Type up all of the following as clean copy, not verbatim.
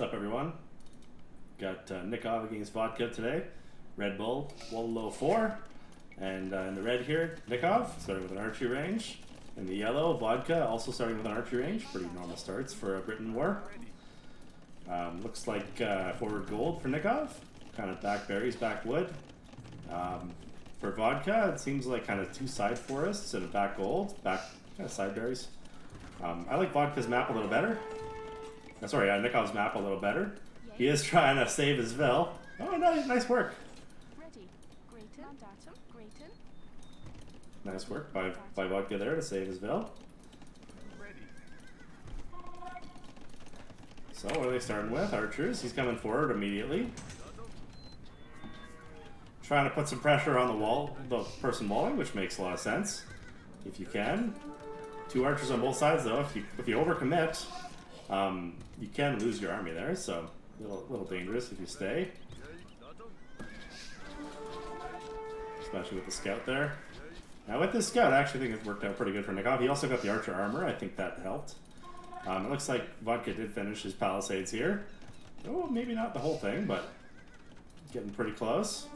What's up, everyone? Got Nicov against Vodka today. Red Bull, Wolo 4. And in the red here, Nicov, starting with an archery range. In the yellow, Vodka, also starting with an archery range. Pretty normal starts for a Britain war. Looks like forward gold for Nicov. Kind of back berries, back wood. For Vodka, it seems like kind of two side forests and a back gold, back kind of side berries. I like Vodka's map a little better. Sorry, Nikov's map a little better. He is trying to save his Vil. Oh, no, nice work. Nice work by Vodka there to save his Vil. So what are they starting with? Archers. He's coming forward immediately. Trying to put some pressure on the wall, the person walling, which makes a lot of sense. If you can. Two archers on both sides though. If you overcommit, you can lose your army there, so a little dangerous if you stay. Especially with the scout there. Now with this scout, I actually think it worked out pretty good for Nicov. He also got the archer armor. I think that helped. It looks like Vodka did finish his palisades here. Oh, maybe not the whole thing, but getting pretty close.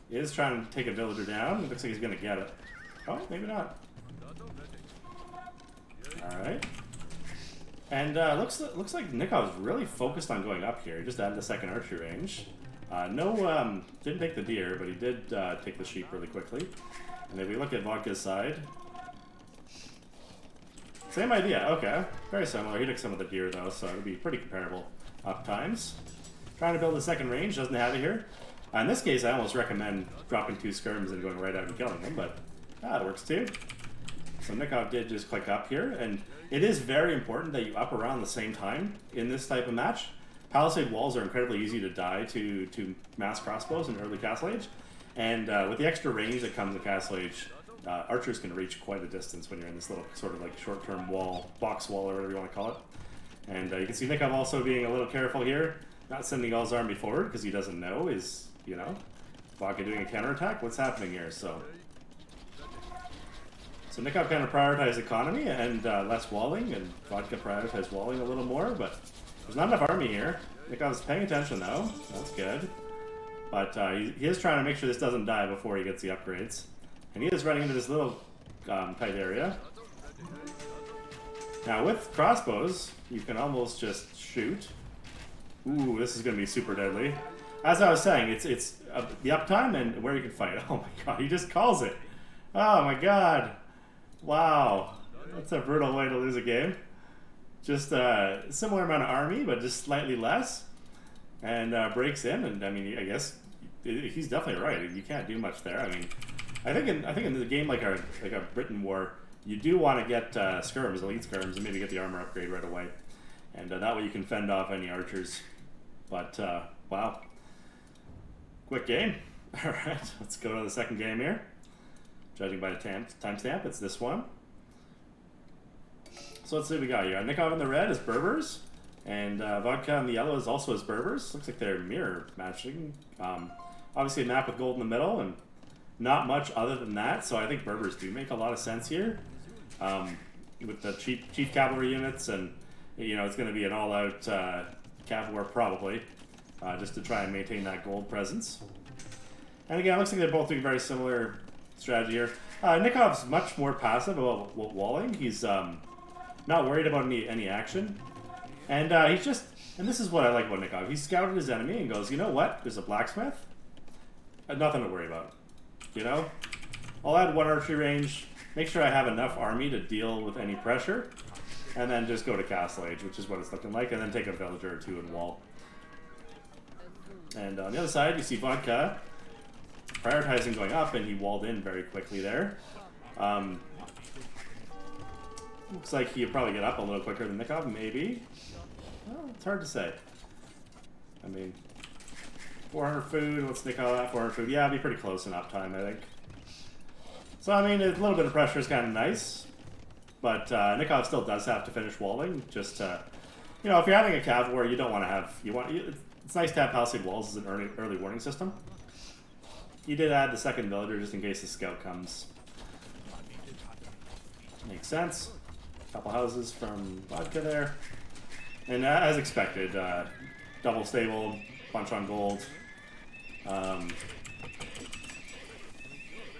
He is trying to take a villager down. It looks like he's going to get it. Oh, maybe not. Alright. And looks like Nikov's really focused on going up here. He just added the second archery range. Didn't take the deer, but he did take the sheep really quickly. And if we look at Vodka's side, same idea. Okay, very similar. He took some of the deer though, so it'll be pretty comparable up times. Trying to build a second range, doesn't have it here. In this case, I almost recommend dropping 2 skirms and going right out and killing him, but it works too. So Nicov did just click up here, and it is very important that you up around the same time in this type of match. Palisade walls are incredibly easy to die to mass crossbows in early Castle Age, and with the extra range that comes in Castle Age, archers can reach quite a distance when you're in this little sort of like short-term wall, box wall, or whatever you want to call it. And you can see Nicov also being a little careful here, not sending all his army forward because he doesn't know is, you know, Vodka doing a counterattack. What's happening here? So Nicov kind of prioritized economy and less walling, and Vodka prioritized walling a little more, but there's not enough army here. Nikov's paying attention though, that's good. But he is trying to make sure this doesn't die before he gets the upgrades. And he is running into this little tight area. Now with crossbows, you can almost just shoot. Ooh, this is going to be super deadly. As I was saying, it's the uptime and where you can fight. Oh my god, he just calls it. Oh my god. Wow, that's a brutal way to lose a game. Just a similar amount of army, but just slightly less, and breaks in. And I mean, I guess he's definitely right. You can't do much there. I mean, I think in the game like a Britain war, you do want to get skirms, elite skirms, and maybe get the armor upgrade right away, and that way you can fend off any archers. But wow, quick game. All right, let's go to the second game here. Judging by the timestamp, it's this one. So let's see what we got here. Nicov in the red is Berbers, and Vodka in the yellow is also his Berbers. Looks like they're mirror matching. Obviously a map with gold in the middle, and not much other than that, so I think Berbers do make a lot of sense here. With the chief cavalry units, and you know, it's going to be an all-out cav war probably, just to try and maintain that gold presence. And again, it looks like they're both doing very similar strategy here. Nikov's much more passive about walling. He's not worried about any action. And he's just, and this is what I like about Nicov, he scouted his enemy and goes, you know what, there's a blacksmith? Nothing to worry about. You know? I'll add 1 archery range, make sure I have enough army to deal with any pressure, and then just go to Castle Age, which is what it's looking like, and then take a villager or 2 and wall. And on the other side, you see Vodka prioritizing going up, and he walled in very quickly there. Looks like he'll probably get up a little quicker than Nicov, maybe. Well, it's hard to say. I mean, 400 food, what's Nicov at? 400 food. Yeah, it'll be pretty close in uptime, I think. So, I mean, a little bit of pressure is kind of nice, but Nicov still does have to finish walling. Just, you know, if you're having a cav war, you don't want to have, it's nice to have palisade walls as an early warning system. You did add the second villager just in case the scout comes. Makes sense. Couple houses from Vodka there. And as expected, double stable, bunch on gold.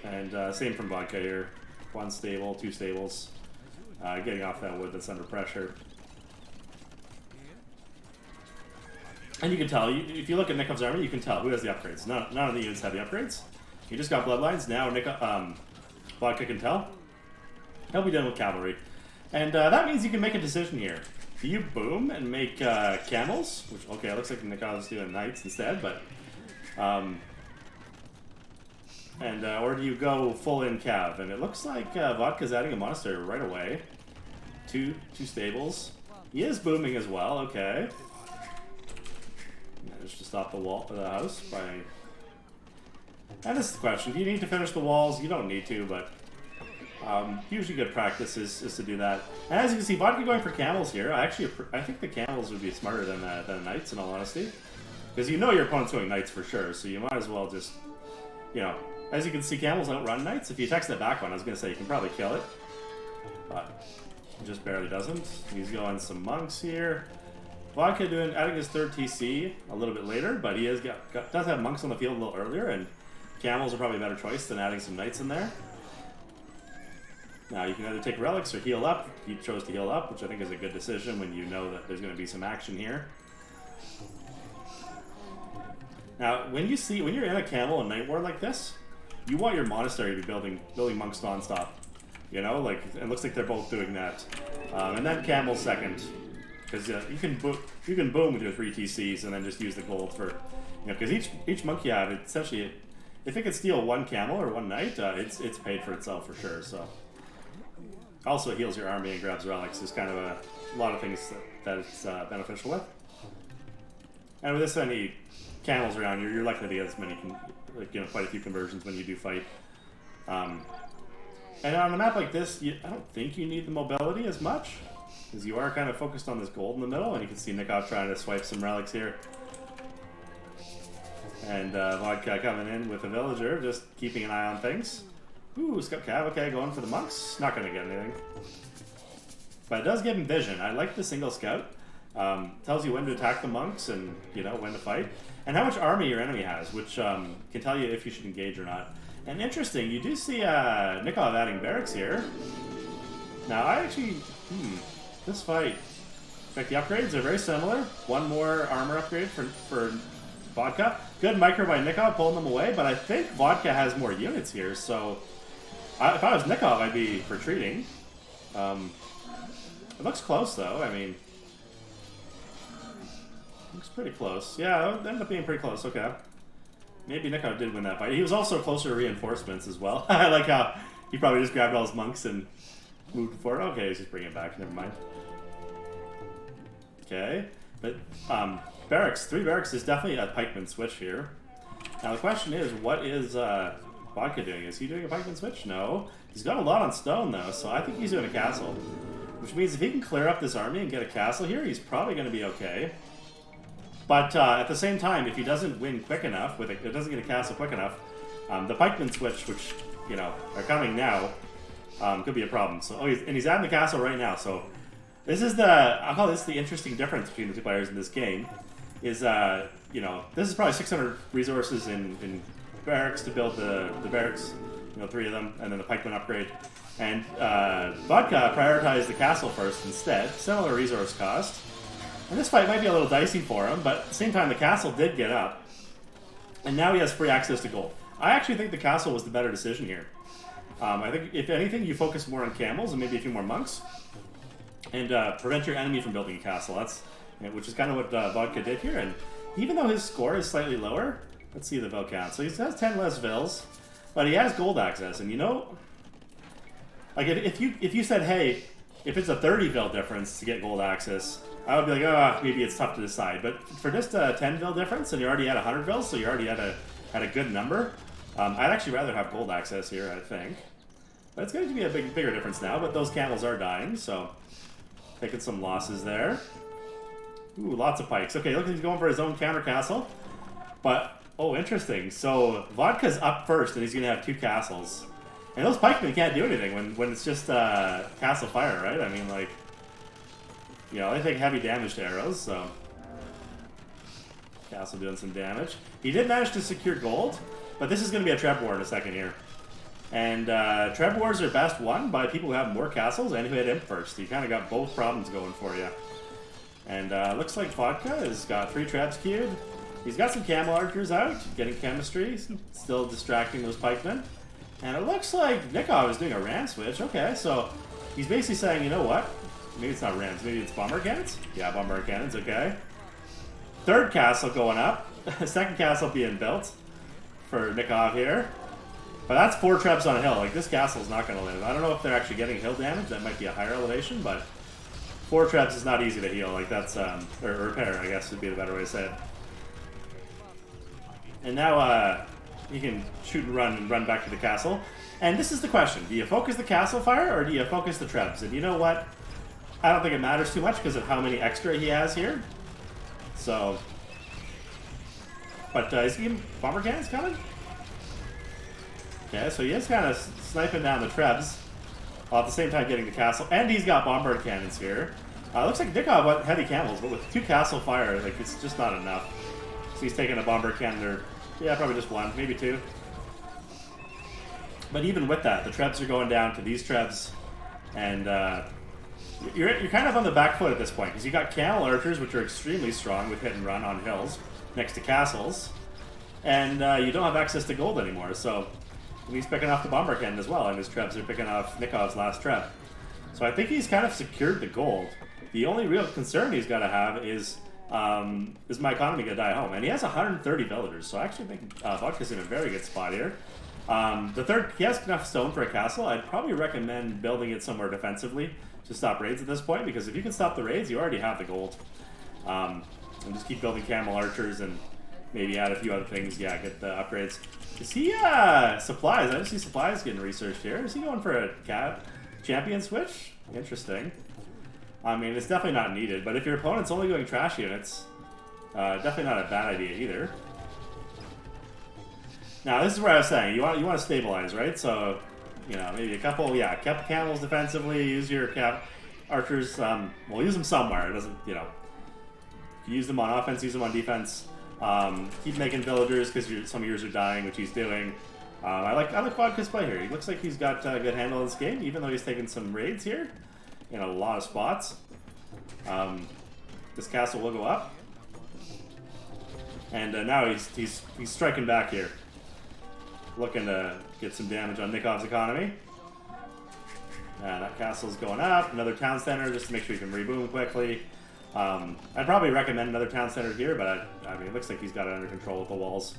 And same from Vodka here. 1 stable, 2 stables. Getting off that wood that's under pressure. And you can tell, if you look at Nikov's army, you can tell who has the upgrades. None of the units have the upgrades. You just got bloodlines. Now Vodka can tell. He'll be done with cavalry. And that means you can make a decision here. Do you boom and make camels? Which, okay, it looks like Nikov's doing knights instead, but... or do you go full in cav? And it looks like Vodka's adding a monastery right away. Two stables. He is booming as well, okay. Managed to stop the wall of the house by... And this is the question. Do you need to finish the walls? You don't need to, but... usually good practice is to do that. And as you can see, Vodka going for camels here. I think the camels would be smarter than knights, in all honesty. Because you know your opponent's going knights for sure, so you might as well just... You know, as you can see, camels outrun knights. If you text that back one, I was going to say you can probably kill it. But he just barely doesn't. He's going some monks here. Vodka adding his 3rd TC a little bit later, but he does have monks on the field a little earlier, and camels are probably a better choice than adding some knights in there. Now, you can either take relics or heal up. He chose to heal up, which I think is a good decision when you know that there's going to be some action here. Now, when you're in a camel and night war like this, you want your monastery to be building monks non-stop. You know, like, it looks like they're both doing that. And then camel second, because you can boom with your 3 TCs and then just use the gold for, you know, because each monk you have, essentially, if it can steal 1 camel or 1 knight, it's paid for itself for sure. So. Also heals your army and grabs relics. There's kind of a lot of things that it's beneficial with. And with this many camels around, you're likely to get as many, quite a few conversions when you do fight. And on a map like this, I don't think you need the mobility as much, because you are kind of focused on this gold in the middle, and you can see Nicov trying to swipe some relics here. And Vodka coming in with a villager, just keeping an eye on things. Ooh, Scout Cav, okay, going for the monks. Not going to get anything. But it does give him vision. I like the single scout. Tells you when to attack the monks and, when to fight. And how much army your enemy has, which can tell you if you should engage or not. And interesting, you do see Nicov adding barracks here. Now, I actually... this fight... In fact, the upgrades are very similar. 1 more armor upgrade for Vodka. Good micro by Nicov, pulling them away, but I think Vodka has more units here, so... if I was Nicov, I'd be retreating. It looks close, though. I mean... Looks pretty close. Yeah, it ended up being pretty close. Okay. Maybe Nicov did win that fight. He was also closer to reinforcements as well. I like how he probably just grabbed all his monks and moved forward. Okay, he's just bringing it back. Never mind. Okay. But, barracks. 3 barracks is definitely a pikeman switch here. Now the question is, what is Vodka doing? Is he doing a pikeman switch? No. He's got a lot on stone, though, so I think he's doing a castle. Which means if he can clear up this army and get a castle here, he's probably going to be okay. But at the same time, if he doesn't win quick enough, it doesn't get a castle quick enough, the pikeman switch, which, are coming now, could be a problem. So, he's adding the castle right now, so this is I'll call this the interesting difference between the 2 players in this game, is, this is probably 600 resources in barracks to build the barracks, 3 of them, and then the pikeman upgrade. And Vodka prioritized the castle first instead, similar resource cost. And this fight might be a little dicey for him, but at the same time, the castle did get up. And now he has free access to gold. I actually think the castle was the better decision here. I think, if anything, you focus more on camels and maybe a few more monks. And prevent your enemy from building a castle. Which is kind of what Vodka did here. And even though his score is slightly lower, let's see the vil count. So he has 10 less vils, but he has gold access. And like if you said, hey, if it's a 30 vil difference to get gold access, I would be like, oh, maybe it's tough to decide. But for just a 10 vil difference, and you're already at 100 vils, so you're already at a good number, I'd actually rather have gold access here, I think. But it's going to be a bigger difference now, but those camels are dying, so taking some losses there. Ooh, lots of pikes. Okay, look, he's going for his own counter castle. But, oh, interesting. So, Vodka's up first, and he's going to have 2 castles. And those pikemen can't do anything when it's just castle fire, right? I mean, like... you know, they take heavy damage to arrows, so castle doing some damage. He did manage to secure gold, but this is going to be a Treb War in a second here. And Treb Wars are best won by people who have more castles and who hit Imp first. You kind of got both problems going for you. And looks like Vodka has got 3 Trebs queued. He's got some camel archers out, getting chemistry, still distracting those pikemen. And it looks like Nicov is doing a ram switch. Okay, so he's basically saying, you know what? Maybe it's not rams, maybe it's bomber cannons? Yeah, bomber cannons, okay. 3rd castle going up. 2nd castle being built for Nicov here. But that's 4 Trebs on a hill. Like, this castle's not going to live. I don't know if they're actually getting hill damage. That might be a higher elevation, but 4 Trebs is not easy to heal. Like, that's, or repair, I guess would be the better way to say it. And now, you can shoot and run back to the castle. And this is the question. Do you focus the castle fire, or do you focus the Trebs? And you know what? I don't think it matters too much because of how many extra he has here. So, but is he bomber cannons coming? Okay, so he is kind of sniping down the Trebs while at the same time getting the castle. And he's got bombard cannons here. Looks like Nicov went heavy camels, but with 2 castle fire, like, it's just not enough. So he's taking a bombard cannon, or, yeah, probably just 1, maybe 2. But even with that, the Trebs are going down to these Trebs, and you're kind of on the back foot at this point, because you got camel archers, which are extremely strong with hit and run on hills next to castles, and you don't have access to gold anymore, so... And he's picking off the bomber cannon as well, and his Trebs are picking off Nikov's last Treb. So I think he's kind of secured the gold. The only real concern he's got to have is my economy going to die at home? And he has 130 villagers, so I actually think Vodka's in a very good spot here. The 3rd, he has enough stone for a castle. I'd probably recommend building it somewhere defensively to stop raids at this point, because if you can stop the raids, you already have the gold. And just keep building camel archers and maybe add a few other things. Yeah, get the upgrades. Is he, supplies? I don't see supplies getting researched here. Is he going for a champion switch? Interesting. I mean, it's definitely not needed, but if your opponent's only going trash units, definitely not a bad idea either. Now, this is where I was saying, you want to stabilize, right? So, you know, maybe a couple, yeah, kept camels defensively, use your archers, well, use them somewhere. It doesn't, you know, use them on offense, use them on defense. Keep making villagers because some of yours are dying, which he's doing. I like Vodka's play here. He looks like he's got a good handle on this game, even though he's taking some raids here in a lot of spots. This castle will go up, and now he's striking back here, looking to get some damage on Nikov's economy. That castle's going up. Another town center just to make sure you can reboom quickly. I'd probably recommend another town center here, but I mean, it looks like he's got it under control with the walls.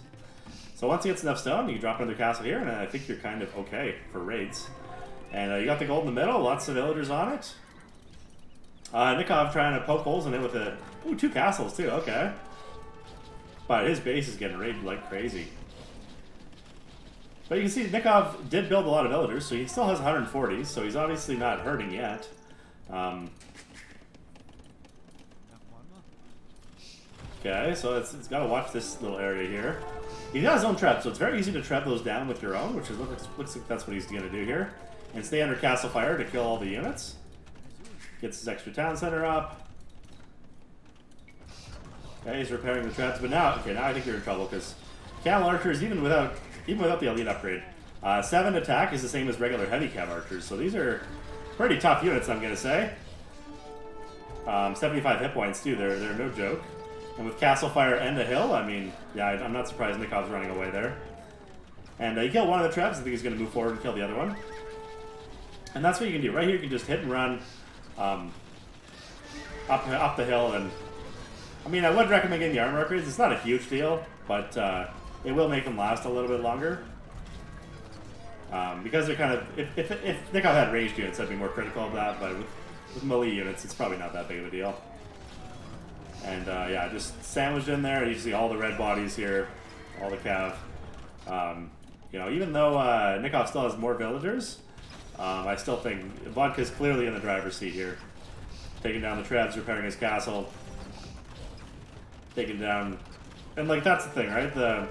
So once he gets enough stone, you can drop another castle here, and I think you're kind of okay for raids. And you got the gold in the middle, lots of villagers on it. Nicov trying to poke holes in it with a... Ooh, 2 castles too, okay. But his base is getting raided like crazy. But you can see Nicov did build a lot of villagers, so he still has 140, so he's obviously not hurting yet. Okay, so it's got to watch this little area here. He's got his own trap, so it's very easy to trap those down with your own, which is, looks like that's what he's going to do here. And stay under castle fire to kill all the units. Gets his extra town center up. Okay, he's repairing the traps, but now I think you're in trouble, because camel archers, even without the elite upgrade, 7 attack is the same as regular heavy cav archers, so these are pretty tough units, I'm going to say. 75 hit points too, they're no joke. And with castle fire and a hill, I mean, yeah, I'm not surprised Nikov's running away there. And you kill one of the traps, I think he's going to move forward and kill the other one. And that's what you can do. Right here, you can just hit and run up the hill. And I mean, I would recommend getting the armor upgrades. It's not a huge deal, but it will make them last a little bit longer. Because they're kind of... If Nicov had ranged units, I'd be more critical of that, but with melee units, it's probably not that big of a deal. And yeah, just sandwiched in there. You see all the red bodies here, all the cav. You know, even though Nicov still has more villagers, I still think Vodka's clearly in the driver's seat here. Taking down the Trebs, repairing his castle, taking down, and like that's the thing, right?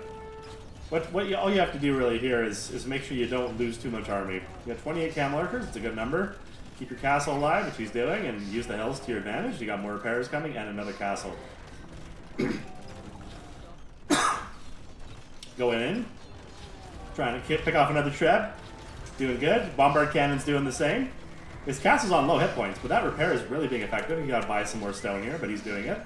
All you have to do really here is make sure you don't lose too much army. You got 28 camel archers, it's a good number. keep your castle alive, which he's doing, and use the hills to your advantage. You got more repairs coming and another castle. Going in. Trying to pick off another Treb. Doing good. Bombard Cannon's doing the same. His castle's on low hit points, but that repair is really being effective. You gotta buy some more stone here, but he's doing it.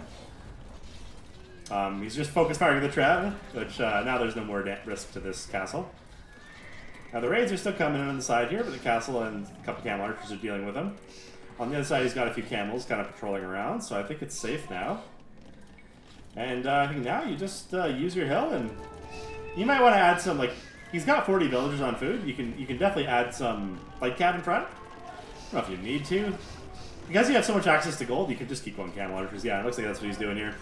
He's just focus firing the Treb, which now there's no more risk to this castle. Now the raids are still coming in on the side here, but the castle and a couple camel archers are dealing with him. On the other side, he's got a few camels kind of patrolling around, so I think it's safe now. And I think now you just use your hill, and you might want to add some, like, he's got 40 villagers on food. You can definitely add some light cab in front. I don't know if you need to. Because you have so much access to gold, you can just keep going camel archers. Yeah, it looks like that's what he's doing here.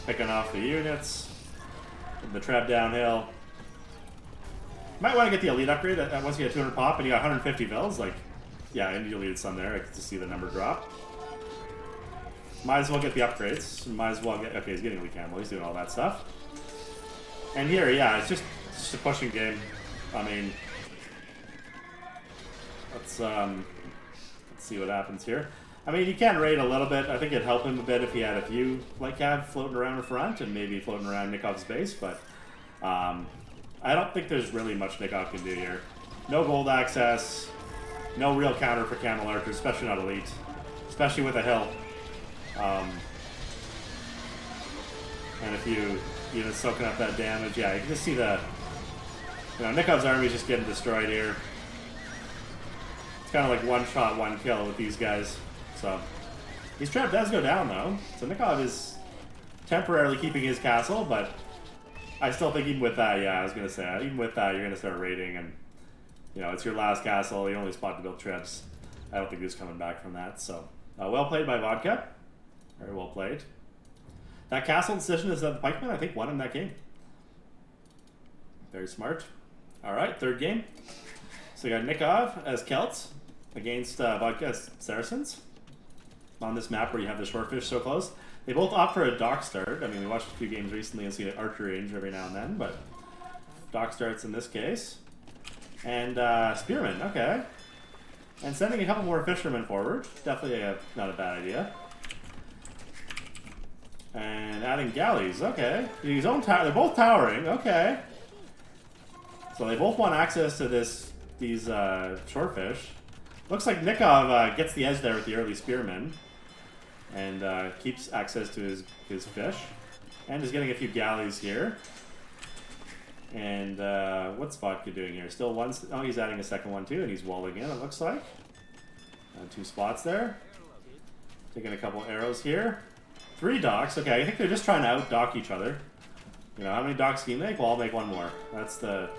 Picking off the units. The Treb downhill. Might want to get the elite upgrade once you get 200 pop and you got 150 vills. Like, yeah, and you deleted some there. I get to see the number drop. Might as well get the upgrades. Might as well get. Okay, he's getting elite camo. He's doing all that stuff. And here, yeah, it's just a pushing game. I mean, let's see what happens here. I mean, you can raid a little bit. I think it'd help him a bit if he had a few light cab floating around in front and maybe floating around Nikov's base, but I don't think there's really much Nicov can do here. No gold access, no real counter for camel archers, especially not elite, especially with a hill. And if you know, soaking up that damage, yeah, you can just see the, you know, Nikov's army is just getting destroyed here. It's kind of like one shot, one kill with these guys. So his trap does go down though. So Nicov is temporarily keeping his castle, but I still think even with that, yeah, I was gonna say, even with that, you're gonna start raiding, and you know, it's your last castle, the only spot to build trips. I don't think he's coming back from that. So well played by Vodka. Very well played. That castle decision is that the pikeman, I think, won in that game. Very smart. All right, third game. So you got Nicov as Celts against Vodka as Saracens. On this map where you have the shortfish so close. They both opt for a dock start. I mean, we watched a few games recently and see an archery range every now and then, but dock starts in this case. And Spearmen, okay. And sending a couple more fishermen forward. Definitely not a bad idea. And adding galleys, okay. His own tower, they're both towering, okay. So they both want access to these shortfish. Looks like Nicov gets the edge there with the early spearmen. And keeps access to his fish. And is getting a few galleys here. And what's Vodka doing here? Still one, oh, he's adding a second one too, and he's walling in, it looks like. 2 spots there. Taking a couple arrows here. 3 docks, okay, I think they're just trying to out-dock each other. You know, how many docks can you make? Well, I'll make one more. That's the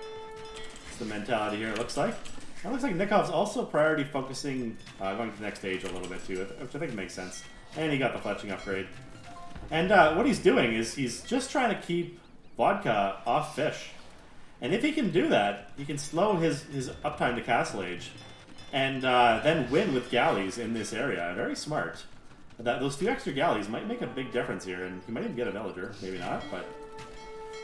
mentality here, it looks like. It looks like Nikov's also priority focusing, going to the next stage a little bit too, which I think makes sense. And he got the fletching upgrade. And what he's doing is he's just trying to keep Vodka off fish. And if he can do that, he can slow his uptime to Castle Age. And then win with galleys in this area. Very smart. Those 2 extra galleys might make a big difference here, and he might even get a villager, maybe not, but...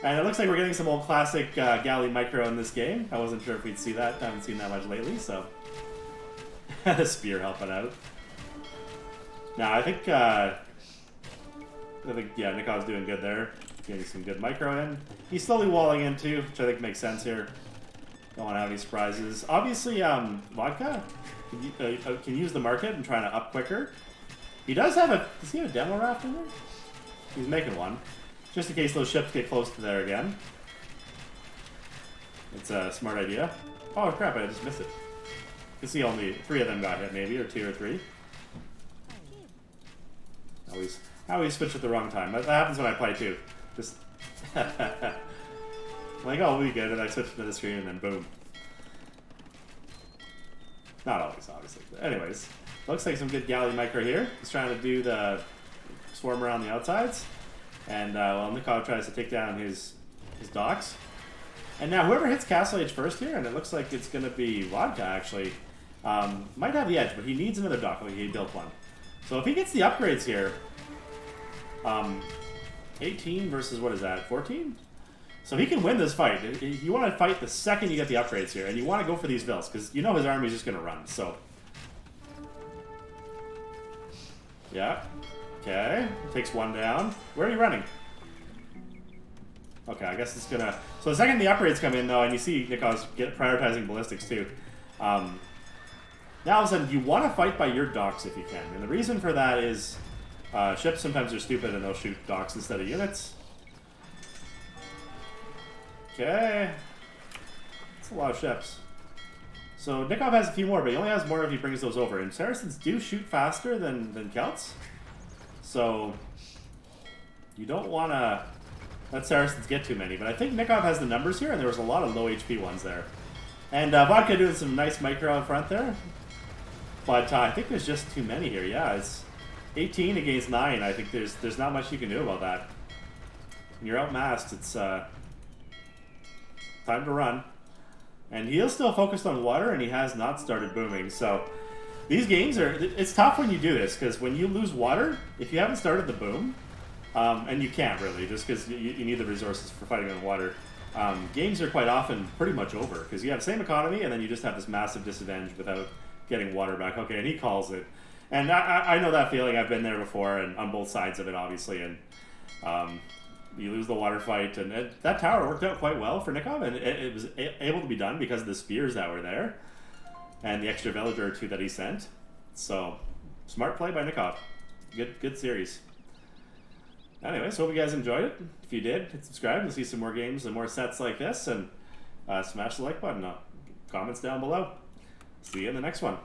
And it looks like we're getting some old classic galley micro in this game. I wasn't sure if we'd see that. I haven't seen that much lately, so... the spear helping out. Now, I think yeah, Nikov's doing good there. Getting some good micro in. He's slowly walling in too, which I think makes sense here. Don't want to have any surprises. Obviously, Vodka can use the market and trying to up quicker. He does have a... Does he have a demo raft in there? He's making one. Just in case those ships get close to there again. It's a smart idea. Oh crap, I just missed it. You can see only 3 of them got hit maybe, or 2 or 3. I always switch at the wrong time. That happens when I play too. Just... I'm like, oh, we'll be good, and I switch to the screen and then boom. Not always, obviously. But anyways, looks like some good galley micro here. He's trying to do the swarm around the outsides. And, well, Nicov tries to take down his docks. And now whoever hits Castle Age first here, and it looks like it's going to be Vodka, actually, might have the edge, but he needs another dock. Like, he built one. So if he gets the upgrades here, 18 versus, what is that, 14? So he can win this fight. You want to fight the second you get the upgrades here, and you want to go for these vills, because you know his army is just going to run, so... Yeah. Okay. Takes one down. Where are you running? Okay, I guess it's gonna... So the second the upgrades come in, though, and you see Nicov's prioritizing ballistics, too. Now, all of a sudden, you want to fight by your docks if you can. And the reason for that is ships sometimes are stupid and they'll shoot docks instead of units. Okay. That's a lot of ships. So Nicov has a few more, but he only has more if he brings those over. And Saracens do shoot faster than Celts. So you don't want to let Saracens get too many. But I think Nicov has the numbers here, and there was a lot of low HP ones there. And Vodka doing some nice micro in front there. But I think there's just too many here. Yeah, it's 18 against 9. I think there's not much you can do about that. When you're outmassed, it's time to run. And he is still focused on water, and he has not started booming. So these games are... It's tough when you do this, because when you lose water, if you haven't started the boom, and you can't really, just because you need the resources for fighting on water, games are quite often pretty much over, because you have the same economy, and then you just have this massive disadvantage without getting water back. Okay, and he calls it. And I know that feeling. I've been there before, and on both sides of it, obviously, and... you lose the water fight, and that tower worked out quite well for Nicov, and it was able to be done because of the spears that were there, and the extra villager or two that he sent. So, smart play by Nicov. Good series. Anyways, hope you guys enjoyed it. If you did, hit subscribe to see some more games and more sets like this, and smash the like button. Comments down below. See you in the next one.